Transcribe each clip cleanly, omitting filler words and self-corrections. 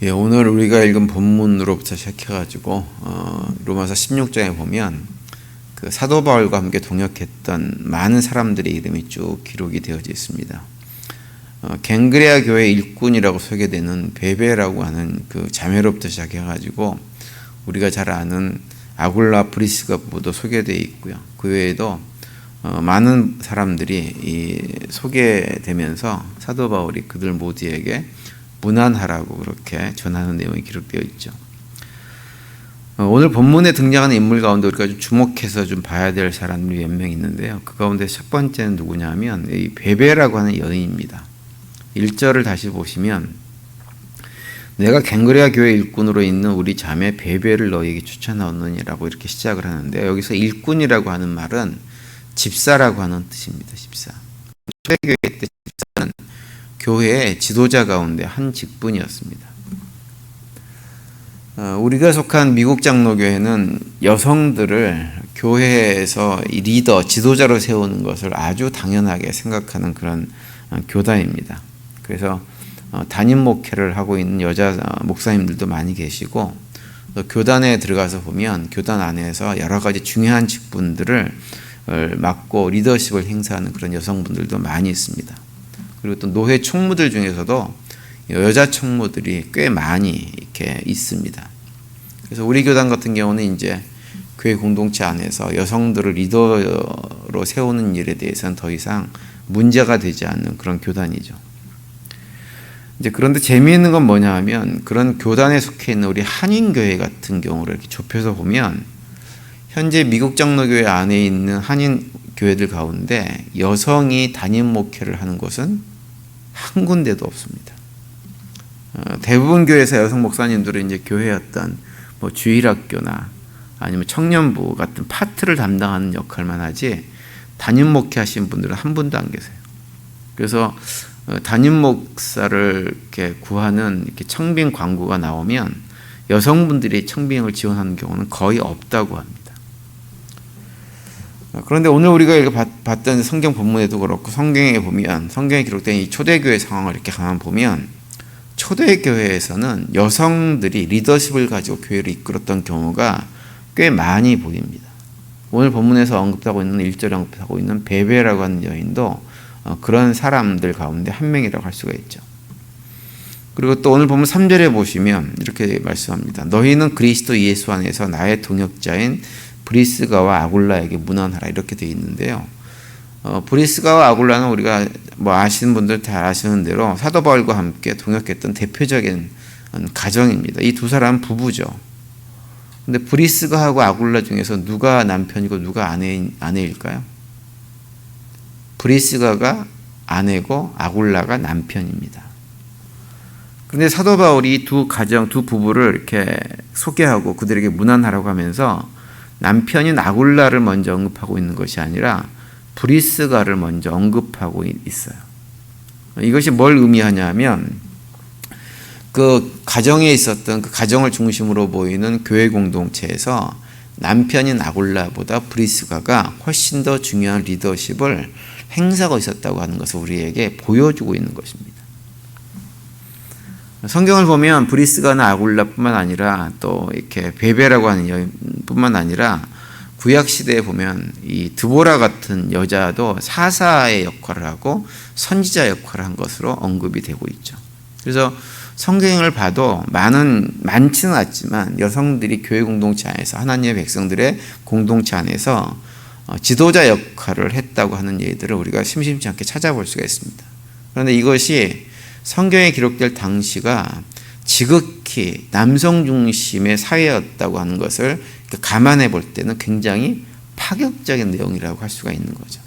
예, 오늘 우리가 읽은 본문으로부터 시작해가지고 로마서 16장에 보면 그 사도 바울과 함께 동역했던 많은 사람들의 이름이 쭉 기록이 되어져 있습니다. 갱그레아 교회 일꾼이라고 소개되는 베베라고 하는 그 자매로부터 시작해가지고 우리가 잘 아는 아굴라 브리스가도 소개되어 있고요. 그 외에도 많은 사람들이 소개되면서 사도 바울이 그들 모두에게 무난하라고 그렇게 전하는 내용이 기록되어 있죠. 오늘 본문에 등장하는 인물 가운데 우리가 좀 주목해서 좀 봐야 될 사람이 몇 명 있는데요. 그 가운데 첫 번째는 누구냐면 이 베베라고 하는 여인입니다. 1절을 다시 보시면 내가 갱그레아 교회 일꾼으로 있는 우리 자매 베베를 너에게 추천하느니라고 이렇게 시작을 하는데, 여기서 일꾼이라고 하는 말은 집사라고 하는 뜻입니다. 집사. 초대교회 때 집사는 교회의 지도자 가운데 한 직분이었습니다. 우리가 속한 미국 장로교회는 여성들을 교회에서 리더, 지도자로 세우는 것을 아주 당연하게 생각하는 그런 교단입니다. 그래서 담임 목회를 하고 있는 여자 목사님들도 많이 계시고, 또 교단에 들어가서 보면 교단 안에서 여러 가지 중요한 직분들을 맡고 리더십을 행사하는 그런 여성분들도 많이 있습니다. 그리고 또 노회 총무들 중에서도 여자 총무들이 꽤 많이 이렇게 있습니다. 그래서 우리 교단 같은 경우는 이제 교회 공동체 안에서 여성들을 리더로 세우는 일에 대해서는 더 이상 문제가 되지 않는 그런 교단이죠. 이제 그런데 재미있는 건 뭐냐 하면, 그런 교단에 속해 있는 우리 한인교회 같은 경우를 이렇게 좁혀서 보면 현재 미국 장로교회 안에 있는 한인 교회들 가운데 여성이 담임 목회를 하는 곳은 한 군데도 없습니다. 대부분 교회에서 여성 목사님들은 이제 교회 어떤 뭐 주일학교나 아니면 청년부 같은 파트를 담당하는 역할만 하지 담임 목회하신 분들은 한 분도 안 계세요. 그래서 담임 목사를 이렇게 구하는 이렇게 청빙 광고가 나오면 여성분들이 청빙을 지원하는 경우는 거의 없다고 합니다. 그런데 오늘 우리가 봤던 성경 본문에도 그렇고 성경에 보면, 성경에 기록된 이 초대교회 상황을 이렇게 가만 보면 초대교회에서는 여성들이 리더십을 가지고 교회를 이끌었던 경우가 꽤 많이 보입니다. 오늘 본문에서 언급하고 있는 1절에 언급하고 있는 베베라고 하는 여인도 그런 사람들 가운데 한 명이라고 할 수가 있죠. 그리고 또 오늘 본문 3절에 보시면 이렇게 말씀합니다. 너희는 그리스도 예수 안에서 나의 동역자인 브리스가와 아굴라에게 문안하라, 이렇게 되어 있는데요. 브리스가와 아굴라는 우리가 뭐 아시는 분들 다 아시는 대로 사도 바울과 함께 동역했던 대표적인 가정입니다. 이 두 사람은 부부죠. 근데 브리스가하고 아굴라 중에서 누가 남편이고 누가 아내일까요? 브리스가가 아내고 아굴라가 남편입니다. 그런데 사도 바울이 두 부부를 이렇게 소개하고 그들에게 문안하라고 하면서 남편인 아굴라를 먼저 언급하고 있는 것이 아니라 브리스가를 먼저 언급하고 있어요. 이것이 뭘 의미하냐면, 그 가정에 있었던 그 가정을 중심으로 보이는 교회 공동체에서 남편인 아굴라보다 브리스가가 훨씬 더 중요한 리더십을 행사하고 있었다고 하는 것을 우리에게 보여주고 있는 것입니다. 성경을 보면 브리스가나 아굴라뿐만 아니라 또 이렇게 베베라고 하는 여인뿐만 아니라 구약 시대에 보면 이 드보라 같은 여자도 사사의 역할을 하고 선지자 역할을 한 것으로 언급이 되고 있죠. 그래서 성경을 봐도 많지는 않지만 여성들이 교회 공동체 안에서, 하나님의 백성들의 공동체 안에서 지도자 역할을 했다고 하는 예들을 우리가 심심치 않게 찾아볼 수가 있습니다. 그런데 이것이 성경에 기록될 당시가 지극히 남성 중심의 사회였다고 하는 것을 감안해 볼 때는 굉장히 파격적인 내용이라고 할 수가 있는 거죠.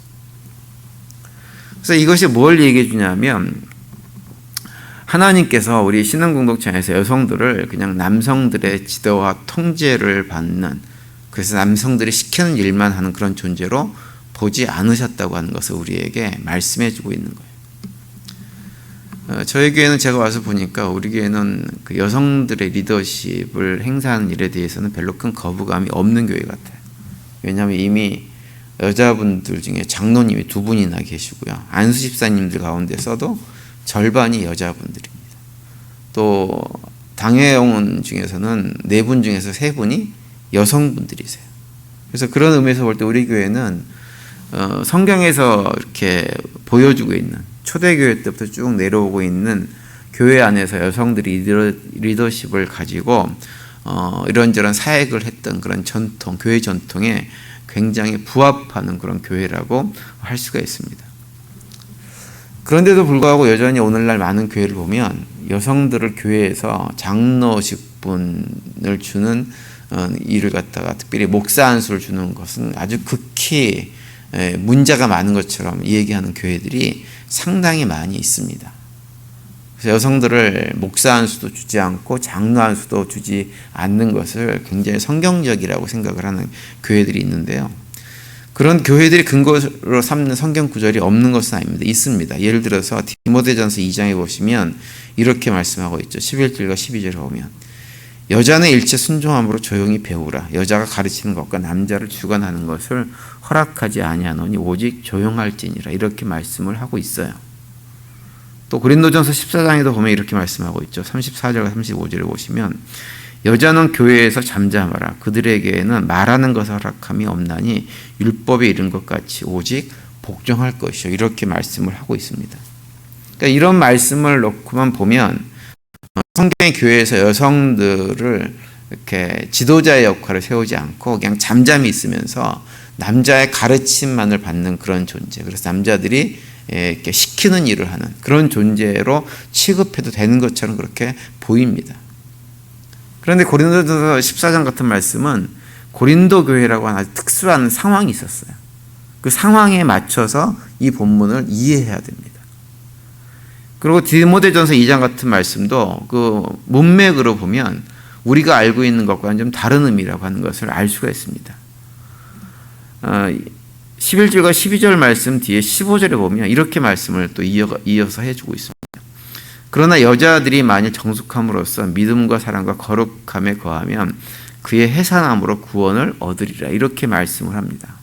그래서 이것이 뭘 얘기해 주냐면, 하나님께서 우리 신앙 공동체 안에서 여성들을 그냥 남성들의 지도와 통제를 받는, 그래서 남성들이 시키는 일만 하는 그런 존재로 보지 않으셨다고 하는 것을 우리에게 말씀해 주고 있는 거예요. 저희 교회는 제가 와서 보니까 우리 교회는 그 여성들의 리더십을 행사하는 일에 대해서는 별로 큰 거부감이 없는 교회 같아요. 왜냐하면 이미 여자분들 중에 장로님이 2분이나 계시고요. 안수 집사님들 가운데서도 절반이 여자분들입니다. 또 당회원 중에서는 4분 중에서 3분이 여성분들이세요. 그래서 그런 의미에서 볼 때 우리 교회는 성경에서 이렇게 보여주고 있는 초대교회 때부터 쭉 내려오고 있는 교회 안에서 여성들이 리더십을 가지고 이런저런 사역을 했던 그런 전통, 교회 전통에 굉장히 부합하는 그런 교회라고 할 수가 있습니다. 그런데도 불구하고 여전히 오늘날 많은 교회를 보면 여성들을 교회에서 장로직분을 주는 일을 갖다가 특별히 목사 안수를 주는 것은 아주 극히 문제가 많은 것처럼 얘기하는 교회들이 상당히 많이 있습니다. 그래서 여성들을 목사 안수도 주지 않고 장로 안수도 주지 않는 것을 굉장히 성경적이라고 생각을 하는 교회들이 있는데요. 그런 교회들이 근거로 삼는 성경 구절이 없는 것은 아닙니다. 있습니다. 예를 들어서 디모데전서 2장에 보시면 이렇게 말씀하고 있죠. 11절과 12절에 보면 여자는 일체 순종함으로 조용히 배우라. 여자가 가르치는 것과 남자를 주관하는 것을 허락하지 아니하노니 오직 조용할지니라. 이렇게 말씀을 하고 있어요. 또 고린도전서 14장에도 보면 이렇게 말씀하고 있죠. 34절과 35절에 보시면 여자는 교회에서 잠잠하라. 그들에게는 말하는 것을 허락함이 없나니 율법에 이른 것 같이 오직 복종할 것이요. 이렇게 말씀을 하고 있습니다. 그러니까 이런 말씀을 놓고만 보면 성경의 교회에서 여성들을 이렇게 지도자의 역할을 세우지 않고 그냥 잠잠히 있으면서 남자의 가르침만을 받는 그런 존재. 그래서 남자들이 이렇게 시키는 일을 하는 그런 존재로 취급해도 되는 것처럼 그렇게 보입니다. 그런데 고린도전서 14장 같은 말씀은 고린도 교회라고 하는 아주 특수한 상황이 있었어요. 그 상황에 맞춰서 이 본문을 이해해야 됩니다. 그리고 디모데전서 2장 같은 말씀도 그 문맥으로 보면 우리가 알고 있는 것과는 좀 다른 의미라고 하는 것을 알 수가 있습니다. 11절과 12절 말씀 뒤에 15절에 보면 이렇게 말씀을 또 이어서 해주고 있습니다. 그러나 여자들이 만일 정숙함으로써 믿음과 사랑과 거룩함에 거하면 그의 해산함으로 구원을 얻으리라. 이렇게 말씀을 합니다.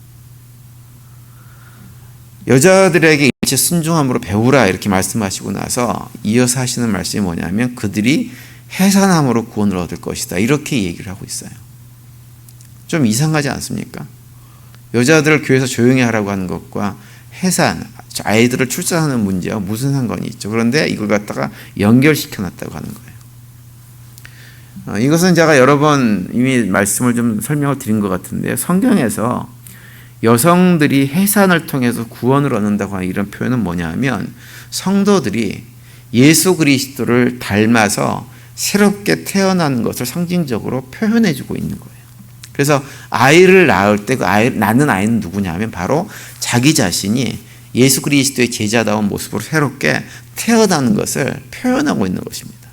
여자들에게 일체 순종함으로 배우라 이렇게 말씀하시고 나서 이어서 하시는 말씀이 뭐냐면 그들이 해산함으로 구원을 얻을 것이다. 이렇게 얘기를 하고 있어요. 좀 이상하지 않습니까? 여자들을 교회에서 조용히 하라고 하는 것과 해산, 아이들을 출산하는 문제와 무슨 상관이 있죠. 그런데 이걸 갖다가 연결시켜 놨다고 하는 거예요. 이것은 제가 여러 번 이미 말씀을 좀 설명을 드린 것 같은데요. 성경에서 여성들이 해산을 통해서 구원을 얻는다고 하는 이런 표현은 뭐냐면 성도들이 예수 그리스도를 닮아서 새롭게 태어나는 것을 상징적으로 표현해 주고 있는 거예요. 그래서 아이를 낳을 때 그 낳는 아이는 누구냐 하면 바로 자기 자신이 예수 그리스도의 제자다운 모습으로 새롭게 태어나는 것을 표현하고 있는 것입니다.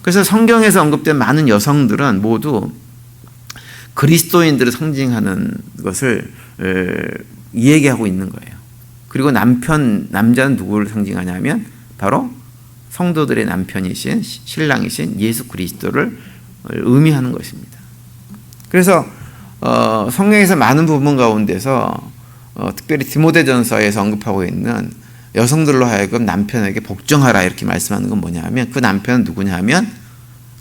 그래서 성경에서 언급된 많은 여성들은 모두 그리스도인들을 상징하는 것을 이야기하고 있는 거예요. 그리고 남자는 누구를 상징하냐면 바로 성도들의 남편이신 신랑이신 예수 그리스도를 의미하는 것입니다. 그래서 성경에서 많은 부분 가운데서 특별히 디모데전서에서 언급하고 있는 여성들로 하여금 남편에게 복종하라 이렇게 말씀하는 건 뭐냐면 그 남편은 누구냐 하면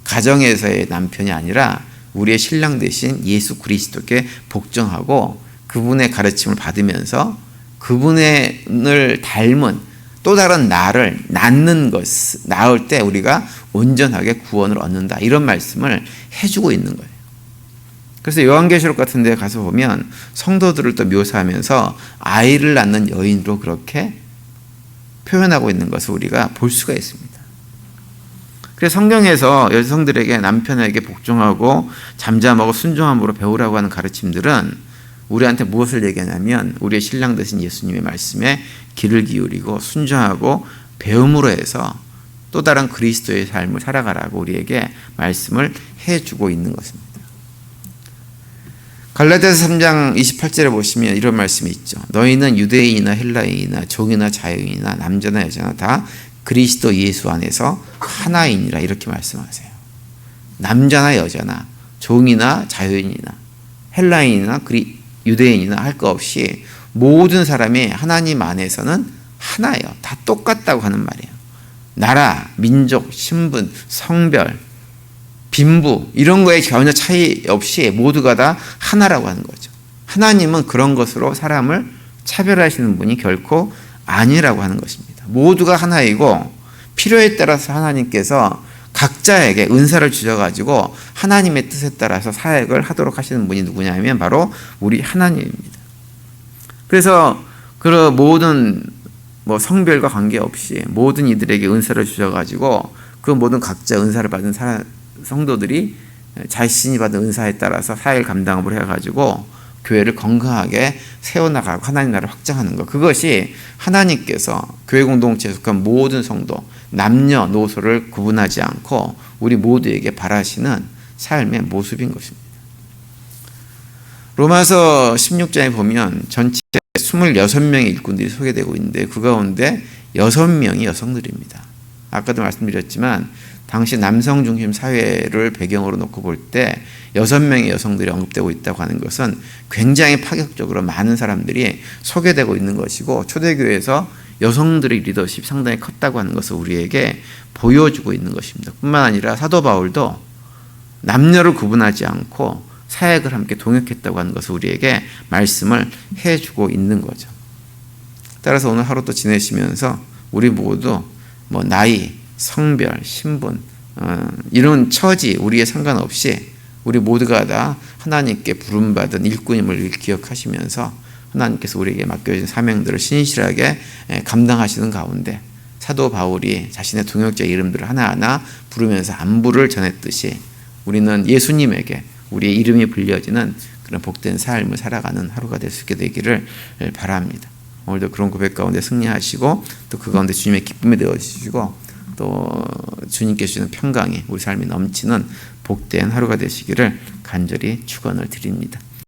가정에서의 남편이 아니라 우리의 신랑 대신 예수 그리스도께 복종하고 그분의 가르침을 받으면서 그분을 닮은 또 다른 나를 낳을 때 우리가 온전하게 구원을 얻는다 이런 말씀을 해주고 있는 거예요. 그래서 요한계시록 같은 데 가서 보면 성도들을 또 묘사하면서 아이를 낳는 여인으로 그렇게 표현하고 있는 것을 우리가 볼 수가 있습니다. 그래서 성경에서 여성들에게 남편에게 복종하고 잠잠하고 순종함으로 배우라고 하는 가르침들은 우리한테 무엇을 얘기하냐면 우리의 신랑 되신 예수님의 말씀에 귀를 기울이고 순종하고 배움으로 해서 또 다른 그리스도의 삶을 살아가라고 우리에게 말씀을 해주고 있는 것입니다. 갈라디아서 3장 28절에 보시면 이런 말씀이 있죠. 너희는 유대인이나 헬라인이나 종이나 자유인이나 남자나 여자나 다 그리스도 예수 안에서 하나이니라 이렇게 말씀하세요. 남자나 여자나 종이나 자유인이나 헬라인이나 유대인이나 할 것 없이 모든 사람이 하나님 안에서는 하나예요. 다 똑같다고 하는 말이에요. 나라, 민족, 신분, 성별, 빈부 이런 거에 전혀 차이 없이 모두가 다 하나라고 하는 거죠. 하나님은 그런 것으로 사람을 차별하시는 분이 결코 아니라고 하는 것입니다. 모두가 하나이고 필요에 따라서 하나님께서 각자에게 은사를 주셔가지고 하나님의 뜻에 따라서 사역을 하도록 하시는 분이 누구냐면 바로 우리 하나님입니다. 그래서 그 모든 성별과 관계없이 모든 이들에게 은사를 주셔가지고 그 모든 각자 은사를 받은 성도들이 자신이 받은 은사에 따라서 사역을 감당을 해가지고 교회를 건강하게 세워나가고 하나님 나라를 확장하는 것, 그것이 하나님께서 교회 공동체에 속한 모든 성도 남녀노소를 구분하지 않고 우리 모두에게 바라시는 삶의 모습인 것입니다. 로마서 16장에 보면 전체 26명의 일꾼들이 소개되고 있는데 그 가운데 6명이 여성들입니다. 아까도 말씀드렸지만 당시 남성 중심 사회를 배경으로 놓고 볼 때 6명의 여성들이 언급되고 있다고 하는 것은 굉장히 파격적으로 많은 사람들이 소개되고 있는 것이고, 초대교회에서 여성들의 리더십이 상당히 컸다고 하는 것을 우리에게 보여주고 있는 것입니다. 뿐만 아니라 사도 바울도 남녀를 구분하지 않고 사역을 함께 동역했다고 하는 것을 우리에게 말씀을 해주고 있는 거죠. 따라서 오늘 하루도 지내시면서 우리 모두 나이, 성별, 신분, 이런 처지 우리에 상관없이 우리 모두가 다 하나님께 부름받은 일꾼임을 기억하시면서 하나님께서 우리에게 맡겨진 사명들을 신실하게 감당하시는 가운데 사도 바울이 자신의 동역자 이름들을 하나하나 부르면서 안부를 전했듯이 우리는 예수님에게 우리의 이름이 불려지는 그런 복된 삶을 살아가는 하루가 될 수 있게 되기를 바랍니다. 오늘도 그런 고백 가운데 승리하시고 또 그 가운데 주님의 기쁨이 되어주시고 또 주님께 주시는 평강이 우리 삶에 넘치는 복된 하루가 되시기를 간절히 축원을 드립니다.